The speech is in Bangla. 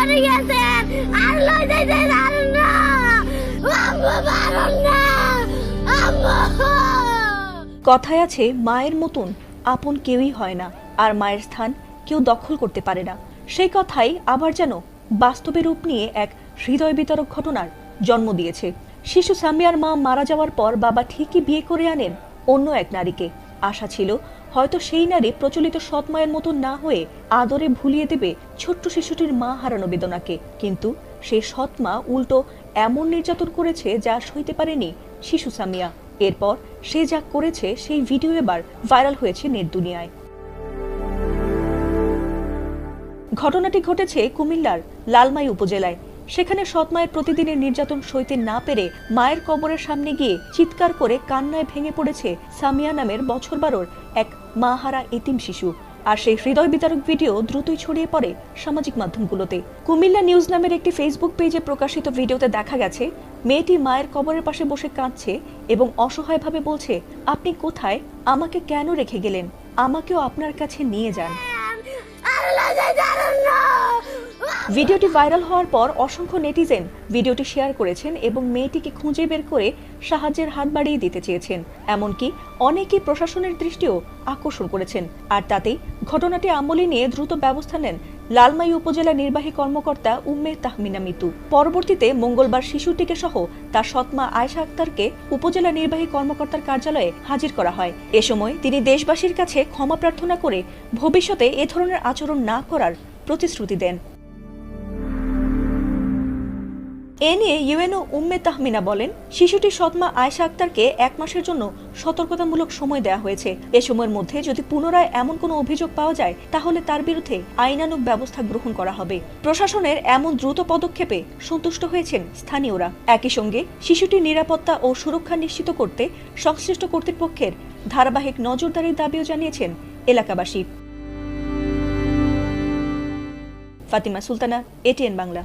করে গেছেন আর লই যাইতেন আর না আম্মু মারুন না আম্মু। কথায় আছে মায়ের মতন আপন কেউই হয় না, আর মায়ের স্থান কেউ দখল করতে পারে না। সেই কথাই আবার যেন বাস্তবে রূপ নিয়ে এক হৃদয় বিতরক ঘটনার জন্ম দিয়েছে। শিশু সামিয়ার মা মারা যাওয়ার পর বাবা ঠিকই বিয়ে করে আনেন অন্য এক নারীকে। আশা ছিল হয়তো সেই নারী প্রচলিত সৎ মায়ের মতো না হয়ে আদরে ভুলিয়ে দেবে ছোট্ট শিশুটির মা হারানো বেদনাকে, কিন্তু সেই সৎ মা উল্টো এমন নির্যাতন করেছে যা সইতে পারেনি শিশু সামিয়া। এরপর সে যা করেছে সেই ভিডিও এবার ভাইরাল হয়েছে নেট দুনিয়ায়। ঘটনাটি ঘটেছে কুমিল্লার লালমাই উপজেলায়। সেখানে সৎ মায়ের প্রতিদিনের নির্যাতন সইতে না পেরে মায়ের কবরের সামনে গিয়ে চিৎকার করে কান্নায় ভেঙে পড়েছে সামিয়া নামের বছর 12 এক মাহারা এতিম শিশু। আর সেই হৃদয় বিতারক ভিডিও দ্রুতই ছড়িয়ে পড়ে সামাজিক মাধ্যমগুলোতে। কুমিল্লা নিউজ নামের একটি ফেসবুক পেজে প্রকাশিত ভিডিওতে দেখা গেছে মেয়েটি মায়ের কবরের পাশে বসে কাঁদছে এবং অসহায়ভাবে বলছে, আপনি কোথায়, আমাকে কেন রেখে গেলেন, আমাকেও আপনার কাছে নিয়ে যান। ভিডিওটি ভাইরাল হওয়ার পর অসংখ্য নেটিজেন ভিডিওটি শেয়ার করেছেন এবং মেয়েটিকে খুঁজে বের করে সাহায্যের হাত বাড়িয়ে দিতে চেয়েছেন। এমনকি অনেকেই প্রশাসনের দৃষ্টিও আকর্ষণ করেছেন। আর তাতেই ঘটনাটি আমলে নিয়ে দ্রুত ব্যবস্থা নেন লালমাই উপজেলা নির্বাহী কর্মকর্তা উম্মে তাহমিনা মিতু। পরবর্তীতে মঙ্গলবার শিশুটিকে সহ তার সৎমা আয়েশা আক্তারকে উপজেলা নির্বাহী কর্মকর্তার কার্যালয়ে হাজির করা হয়। এ সময় তিনি দেশবাসীর কাছে ক্ষমা প্রার্থনা করে ভবিষ্যতে এ ধরনের আচরণ না করার প্রতিশ্রুতি দেন। এ নিয়ে ইউএনও উম্মে তাহমিনা বলেন, শিশুটির সৎমা আয়েশা আক্তারকে 1 মাসের জন্য সতর্কতামূলক সময় দেওয়া হয়েছে। এ সময়ের মধ্যে যদি পুনরায় এমন কোনো অভিযোগ পাওয়া যায় তাহলে তার বিরুদ্ধে আইনানুগ ব্যবস্থা গ্রহণ করা হবে। প্রশাসনের এমন দ্রুত পদক্ষেপে সন্তুষ্ট হয়েছেন স্থানীয়রা। একই সঙ্গে শিশুটির নিরাপত্তা ও সুরক্ষা নিশ্চিত করতে সংশ্লিষ্ট কর্তৃপক্ষের ধারাবাহিক নজরদারির দাবিও জানিয়েছেন এলাকাবাসী। ফাতিমা সুলতানা, এটিএন বাংলা।